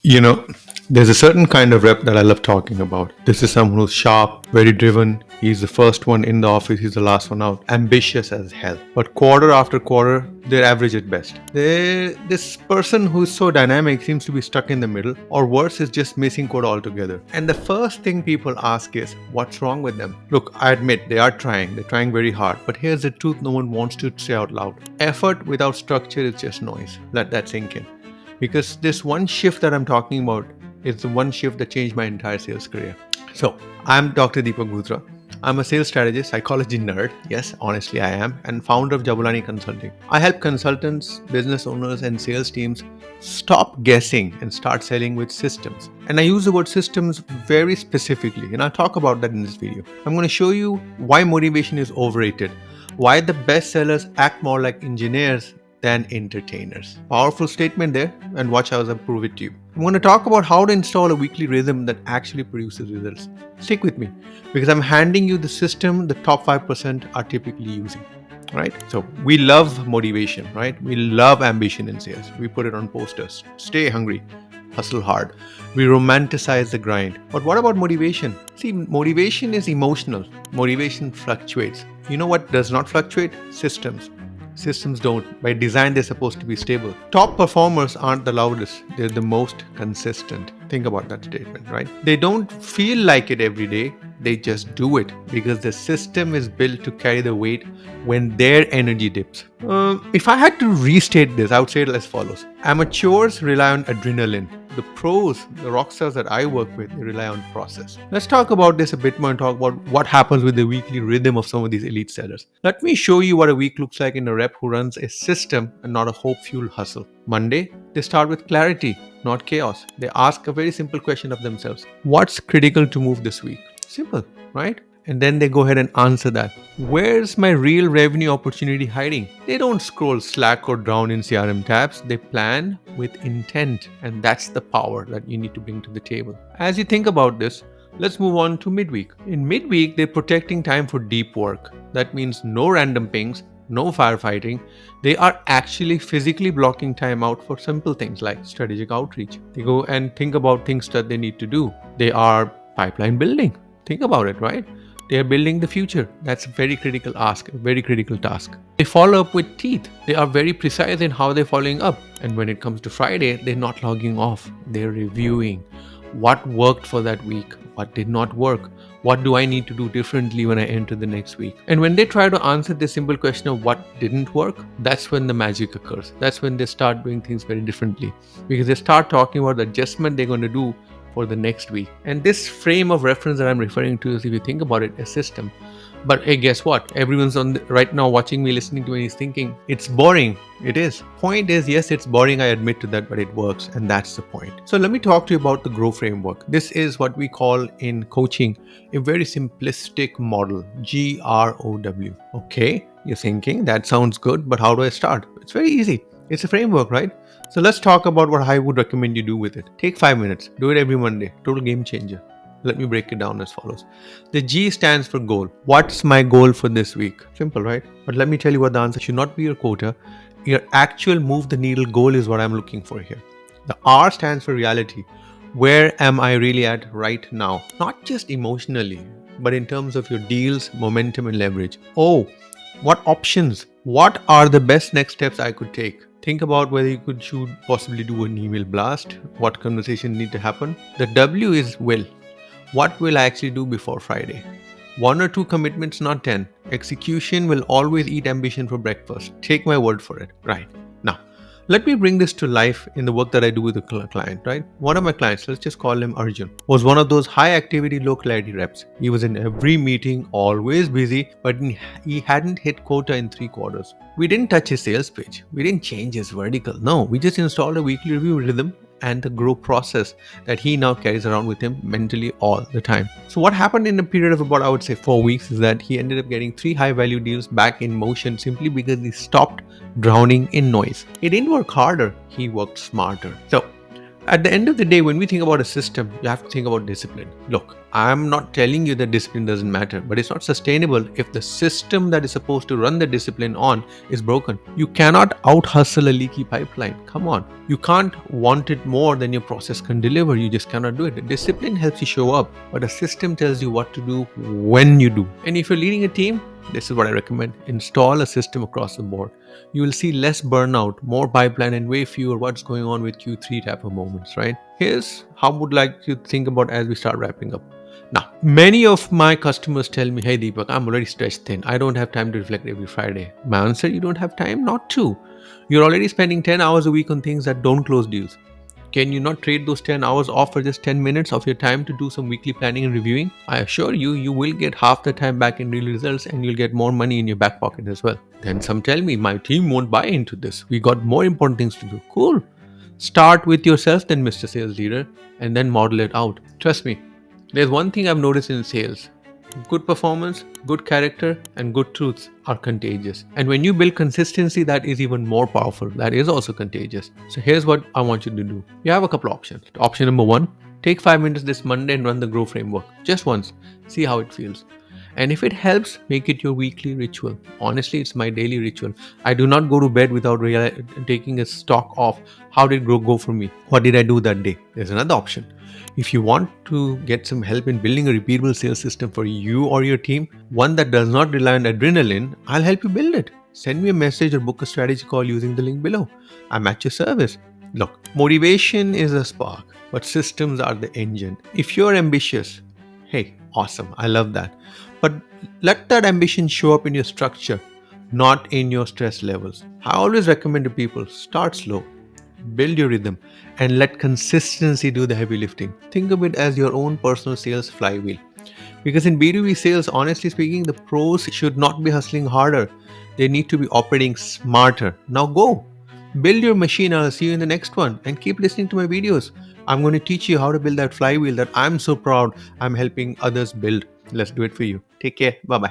You know, there's a certain kind of rep that I love talking about. This is someone who's sharp, very driven. He's the first one in the office, he's the last one out. Ambitious as hell. But quarter after quarter, they're average at best. This person who's so dynamic seems to be stuck in the middle, or worse, is just missing quota altogether. And the first thing people ask is, what's wrong with them? Look, I admit they're trying very hard. But here's the truth no one wants to say out loud: effort without structure is just noise. Let that sink in. Because this one shift that I'm talking about is the one shift that changed my entire sales career. So, I'm Dr. Deepak Gutra. I'm a sales strategist, psychology nerd. Yes, honestly, I am, and founder of Jabulani Consulting. I help consultants, business owners, and sales teams stop guessing and start selling with systems. And I use the word systems very specifically, and I'll talk about that in this video. I'm going to show you why motivation is overrated, why the best sellers act more like engineers than entertainers. Powerful statement there, and watch how I prove it to you. I'm going to talk about how to install a weekly rhythm that actually produces results. Stick with me, because I'm handing you the system the top 5% are typically using. Right? So we love motivation, right? We love ambition in sales. We put it on posters. Stay hungry, hustle hard. We romanticize the grind. But what about motivation? See, motivation is emotional. Motivation fluctuates. You know what does not fluctuate? Systems. Systems don't. By design, they're supposed to be stable. Top performers aren't the loudest, they're the most consistent. Think about that statement, right? They don't feel like it every day, they just do it because the system is built to carry the weight when their energy dips. If I had to restate this, I would say it as follows: amateurs rely on adrenaline. The pros, the rock stars that I work with, they rely on process. Let's talk about this a bit more and talk about what happens with the weekly rhythm of some of these elite sellers. Let me show you what a week looks like in a rep who runs a system and not a hope-fueled hustle. Monday, they start with clarity, not chaos. They ask a very simple question of themselves: what's critical to move this week? Simple, right? And then they go ahead and answer that. Where's my real revenue opportunity hiding? They don't scroll Slack or drown in CRM tabs. They plan with intent. And that's the power that you need to bring to the table. As you think about this, let's move on to midweek. In midweek, they're protecting time for deep work. That means no random pings, no firefighting. They are actually physically blocking time out for simple things like strategic outreach. They go and think about things that they need to do. They are pipeline building. Think about it, right? They are building the future. That's a very critical ask, a very critical task. They follow up with teeth. They are very precise in how they're following up. And when it comes to Friday, they're not logging off. They're reviewing what worked for that week, what did not work, what do I need to do differently when I enter the next week. And when they try to answer this simple question of what didn't work, that's when the magic occurs. That's when they start doing things very differently, because they start talking about the adjustment they're going to do for the next week. And this frame of reference that I'm referring to is, if you think about it, a system. But hey, guess what? Everyone's right now watching me, listening to me, is thinking it's boring. It is. Point is, yes, it's boring. I admit to that, but it works, and that's the point. So let me talk to you about the GROW framework. This is what we call in coaching a very simplistic model, GROW. Okay, you're thinking that sounds good, but how do I start? It's very easy. It's a framework, right? So let's talk about what I would recommend you do with it. Take 5 minutes. Do it every Monday. Total game changer. Let me break it down as follows. The G stands for goal. What's my goal for this week? Simple, right? But let me tell you what the answer should not be: your quota. Your actual move the needle goal is what I'm looking for here. The R stands for reality. Where am I really at right now? Not just emotionally, but in terms of your deals, momentum, and leverage. Oh, what options? What are the best next steps I could take? Think about whether you should possibly do an email blast. What conversation need to happen? The W is will. What will I actually do before Friday? 1 or 2 commitments, not 10. Execution will always eat ambition for breakfast. Take my word for it. Right. Now, let me bring this to life in the work that I do with a client, right? One of my clients, let's just call him Arjun, was one of those high activity, low clarity reps. He was in every meeting, always busy, but he hadn't hit quota in 3 quarters. We didn't touch his sales page. We didn't change his vertical. No, we just installed a weekly review rhythm and the grow process that he now carries around with him mentally all the time. So what happened in a period of about, I would say, 4 weeks is that he ended up getting 3 high value deals back in motion simply because he stopped drowning in noise. He didn't work harder, he worked smarter. So At the end of the day, when we think about a system, you have to think about discipline. Look, I'm not telling you that discipline doesn't matter, but it's not sustainable if the system that is supposed to run the discipline on is broken. You cannot out hustle a leaky pipeline. Come on. You can't want it more than your process can deliver. You just cannot do it. The discipline helps you show up, but a system tells you what to do when you do. And if you're leading a team, this is what I recommend. Install a system across the board. You will see less burnout, more pipeline, and way fewer what's going on with Q3 type of moments, right? Here's how I would like you to think about as we start wrapping up. Now, many of my customers tell me, hey Deepak, I'm already stretched thin. I don't have time to reflect every Friday. My answer, you don't have time not to. You're already spending 10 hours a week on things that don't close deals. Can you not trade those 10 hours off for just 10 minutes of your time to do some weekly planning and reviewing? I assure you, you will get half the time back in real results and you'll get more money in your back pocket as well. Then some tell me, my team won't buy into this. We got more important things to do. Cool. Start with yourself then, Mr. Sales Leader, and then model it out. Trust me, there's one thing I've noticed in sales. Good performance, good character, and good truths are contagious. And when you build consistency, that is even more powerful. That is also contagious. So here's what I want you to do. You have a couple options. Option number one, take 5 minutes this Monday and run the Grow framework. Just once. See how it feels. And if it helps, make it your weekly ritual. Honestly, it's my daily ritual. I do not go to bed without taking a stock of how did Grow go for me? What did I do that day? There's another option. If you want to get some help in building a repeatable sales system for you or your team, one that does not rely on adrenaline, I'll help you build it. Send me a message or book a strategy call using the link below. I'm at your service. Look, motivation is a spark, but systems are the engine. If you're ambitious, hey, awesome, I love that. But let that ambition show up in your structure, not in your stress levels. I always recommend to people start slow, build your rhythm, and let consistency do the heavy lifting. Think of it as your own personal sales flywheel. Because in B2B sales, honestly speaking, the pros should not be hustling harder. They need to be operating smarter. Now go. Build your machine. I'll see you in the next one. And keep listening to my videos. I'm going to teach you how to build that flywheel that I'm so proud I'm helping others build. Let's do it for you. Take care. Bye bye.